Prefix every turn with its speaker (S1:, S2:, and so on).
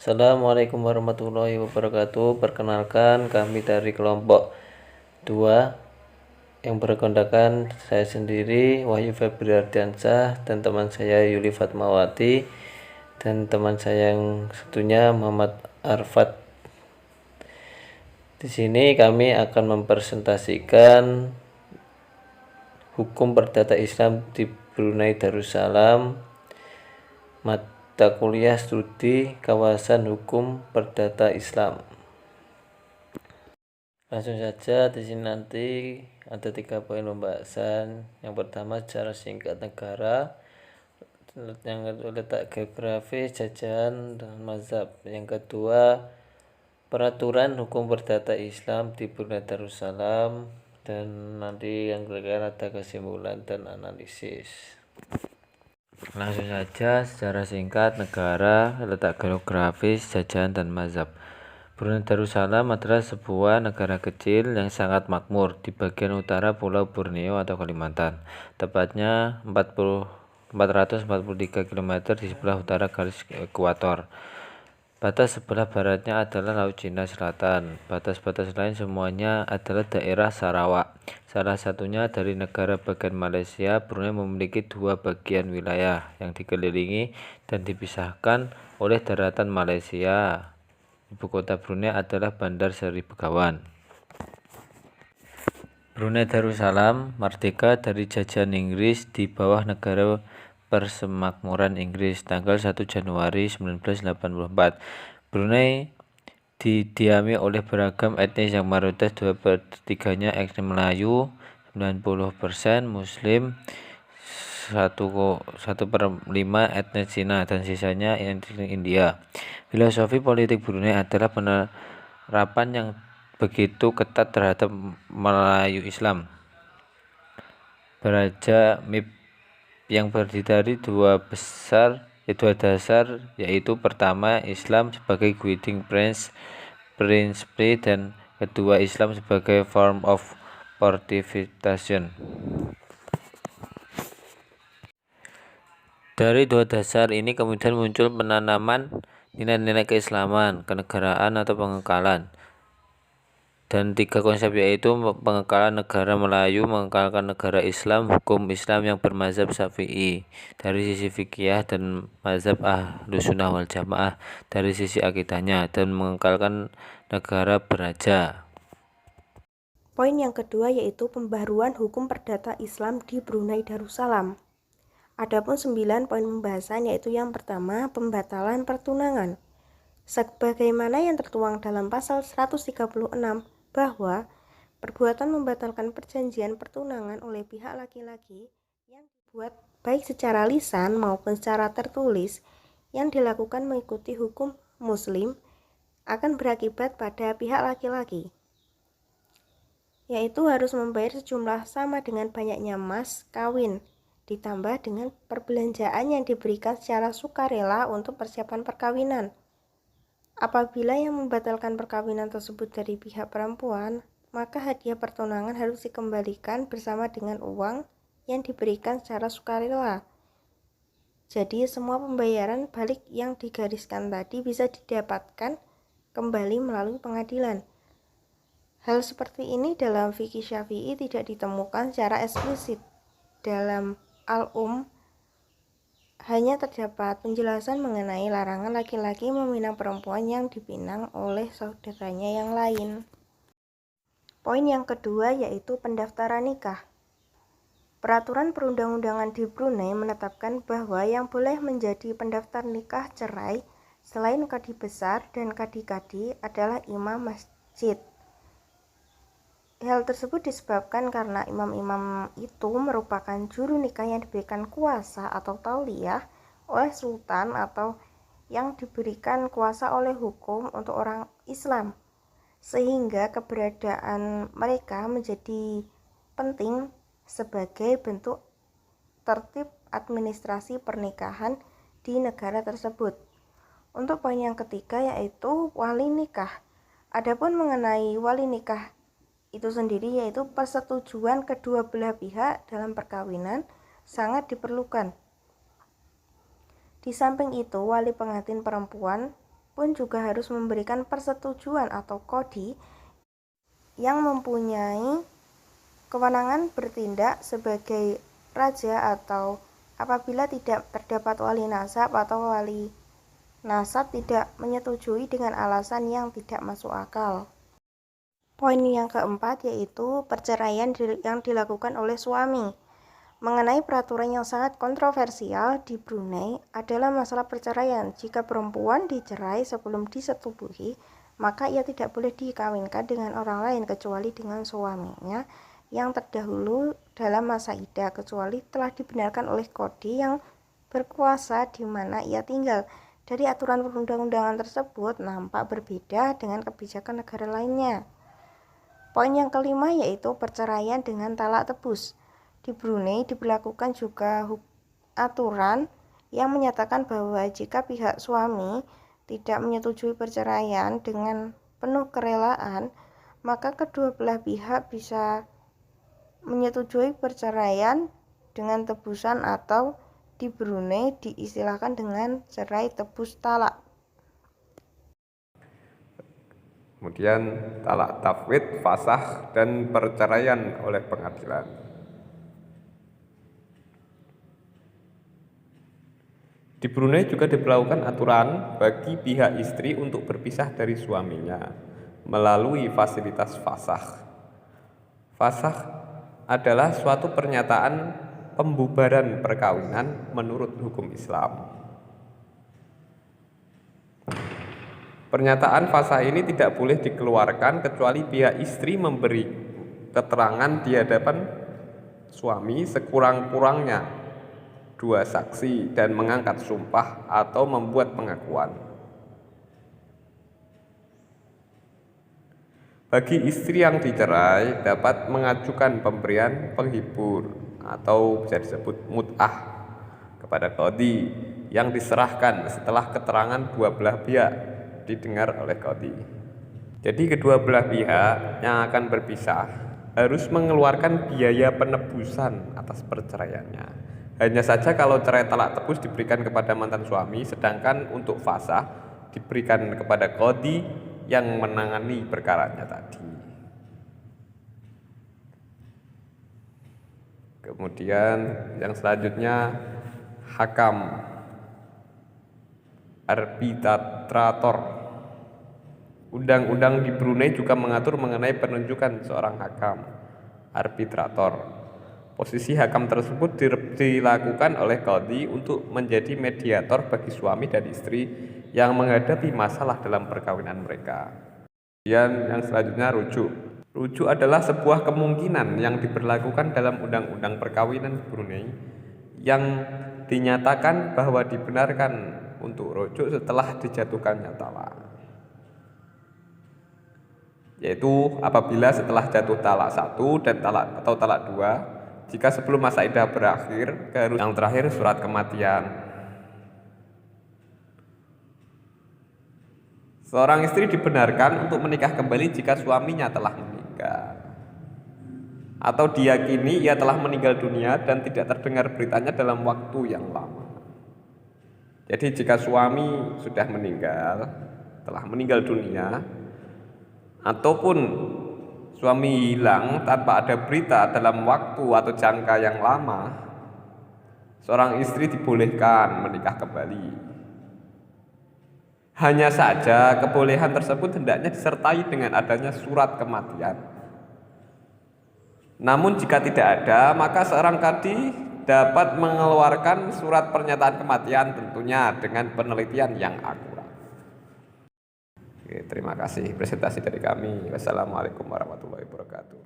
S1: Assalamualaikum warahmatullahi wabarakatuh. Perkenalkan, kami dari kelompok 2 yang berkondakan saya sendiri, Wahyu Febriardiansyah, dan teman saya Yuli Fatmawati, dan teman saya yang satunya Muhammad Arfat. Di sini kami akan mempresentasikan hukum perdata Islam di Brunei Darussalam, mata kuliah studi kawasan hukum perdata Islam. Langsung saja, di sini nanti ada 3 poin pembahasan. Yang pertama, secara singkat negara, yang kedua letak geografis, jajahan dan mazhab. Yang kedua, peraturan hukum perdata Islam di Brunei Darussalam, dan nanti yang ketiga ada kesimpulan dan analisis. Langsung saja, secara singkat negara, letak geografis, jajahan dan mazhab. Brunei Darussalam adalah sebuah negara kecil yang sangat makmur di bagian utara Pulau Borneo atau Kalimantan, tepatnya 443 km di sebelah utara garis ekuator. Batas sebelah baratnya adalah Laut Cina Selatan. Batas-batas lain semuanya adalah daerah Sarawak. Salah satunya dari negara bagian Malaysia. Brunei memiliki 2 bagian wilayah yang dikelilingi dan dipisahkan oleh daratan Malaysia. Ibu kota Brunei adalah Bandar Seri Begawan. Brunei Darussalam merdeka dari jajahan Inggris di bawah negara Persemakmuran Inggris tanggal 1 Januari 1984. Brunei didiami oleh beragam etnis yang mayoritas 2/3-nya etnis Melayu, 90% Muslim, 1/5 etnis Cina, dan sisanya etnis India. Filosofi politik Brunei adalah penerapan yang begitu ketat terhadap Melayu Islam. Beraja MIP yang terdiri dari dua dasar, yaitu pertama Islam sebagai guiding principle dan kedua Islam sebagai form of fortification. Dari 2 dasar ini kemudian muncul penanaman nilai-nilai keislaman, kenegaraan atau pengekalan, dan 3 konsep, yaitu pengekalan negara Melayu, mengekalkan negara Islam, hukum Islam yang bermazhab Syafi'i dari sisi fikih dan mazhab Ahlussunnah wal Jamaah dari sisi akidahnya, dan mengekalkan negara beraja.
S2: Poin yang kedua yaitu pembaharuan hukum perdata Islam di Brunei Darussalam. Adapun 9 poin pembahasan, yaitu yang pertama, pembatalan pertunangan. Sebagaimana yang tertuang dalam pasal 136 bahwa perbuatan membatalkan perjanjian pertunangan oleh pihak laki-laki yang dibuat baik secara lisan maupun secara tertulis yang dilakukan mengikuti hukum muslim akan berakibat pada pihak laki-laki, yaitu harus membayar sejumlah sama dengan banyaknya mas kawin ditambah dengan perbelanjaan yang diberikan secara sukarela untuk persiapan perkawinan. Apabila yang membatalkan perkawinan tersebut dari pihak perempuan, maka hadiah pertunangan harus dikembalikan bersama dengan uang yang diberikan secara sukarela. Jadi semua pembayaran balik yang digariskan tadi bisa didapatkan kembali melalui pengadilan. Hal seperti ini dalam fikih Syafi'i tidak ditemukan secara eksplisit. Dalam hanya terdapat penjelasan mengenai larangan laki-laki meminang perempuan yang dipinang oleh saudaranya yang lain. Poin yang kedua yaitu pendaftaran nikah. Peraturan perundang-undangan di Brunei menetapkan bahwa yang boleh menjadi pendaftar nikah cerai selain kadi besar dan kadi-kadi adalah imam masjid. Hal tersebut disebabkan karena imam-imam itu merupakan juru nikah yang diberikan kuasa atau tauliyah oleh sultan atau yang diberikan kuasa oleh hukum untuk orang Islam, sehingga keberadaan mereka menjadi penting sebagai bentuk tertib administrasi pernikahan di negara tersebut. Untuk poin yang ketiga yaitu wali nikah. Adapun mengenai wali nikah itu sendiri, yaitu persetujuan kedua belah pihak dalam perkawinan sangat diperlukan. Di samping itu, wali pengantin perempuan pun juga harus memberikan persetujuan atau kodi yang mempunyai kewenangan bertindak sebagai raja, atau apabila tidak terdapat wali nasab atau wali nasab tidak menyetujui dengan alasan yang tidak masuk akal. Poin yang keempat yaitu perceraian yang dilakukan oleh suami. Mengenai peraturan yang sangat kontroversial di Brunei adalah masalah perceraian. Jika perempuan dicerai sebelum disetubuhi, maka ia tidak boleh dikawinkan dengan orang lain kecuali dengan suaminya yang terdahulu dalam masa iddah, kecuali telah dibenarkan oleh kodi yang berkuasa di mana ia tinggal. Dari aturan perundang-undangan tersebut nampak berbeda dengan kebijakan negara lainnya. Poin yang kelima yaitu perceraian dengan talak tebus. Di Brunei diberlakukan juga aturan yang menyatakan bahwa jika pihak suami tidak menyetujui perceraian dengan penuh kerelaan, maka kedua belah pihak bisa menyetujui perceraian dengan tebusan, atau di Brunei diistilahkan dengan cerai tebus talak.
S3: Kemudian talak tafwid, fasakh, dan perceraian oleh pengadilan. Di Brunei juga diberlakukan aturan bagi pihak istri untuk berpisah dari suaminya melalui fasilitas fasakh. Fasakh adalah suatu pernyataan pembubaran perkawinan menurut hukum Islam. Pernyataan fasakh ini tidak boleh dikeluarkan kecuali pihak istri memberi keterangan di hadapan suami sekurang-kurangnya 2 saksi dan mengangkat sumpah atau membuat pengakuan. Bagi istri yang dicerai dapat mengajukan pemberian penghibur atau bisa disebut mut'ah kepada qadhi yang diserahkan setelah keterangan dua belah pihak didengar oleh qadhi. Jadi kedua belah pihak yang akan berpisah harus mengeluarkan biaya penebusan atas perceraiannya. Hanya saja kalau cerai talak tebus diberikan kepada mantan suami, sedangkan untuk fasakh diberikan kepada qadhi yang menangani perkaranya tadi. Kemudian yang selanjutnya hakam, arbitrator. Undang-undang di Brunei juga mengatur mengenai penunjukan seorang hakam, arbitrator. Posisi hakam tersebut dilakukan oleh qadhi untuk menjadi mediator bagi suami dan istri yang menghadapi masalah dalam perkawinan mereka. Kemudian yang selanjutnya rujuk. Rujuk adalah sebuah kemungkinan yang diberlakukan dalam undang-undang perkawinan Brunei yang dinyatakan bahwa dibenarkan untuk rujuk setelah dijatuhkannya talak. Yaitu apabila setelah jatuh talak 1 dan talak 2, jika sebelum masa iddah berakhir, yang terakhir surat kematian. Seorang istri dibenarkan untuk menikah kembali jika suaminya telah meninggal, atau diyakini ia telah meninggal dunia dan tidak terdengar beritanya dalam waktu yang lama. Jadi jika suami sudah meninggal, telah meninggal dunia, ataupun suami hilang tanpa ada berita dalam waktu atau jangka yang lama, seorang istri dibolehkan menikah kembali. Hanya saja kebolehan tersebut hendaknya disertai dengan adanya surat kematian. Namun jika tidak ada, maka seorang qadhi dapat mengeluarkan surat pernyataan kematian tentunya dengan penelitian yang akurat. Oke, terima kasih presentasi dari kami. Wassalamualaikum warahmatullahi wabarakatuh.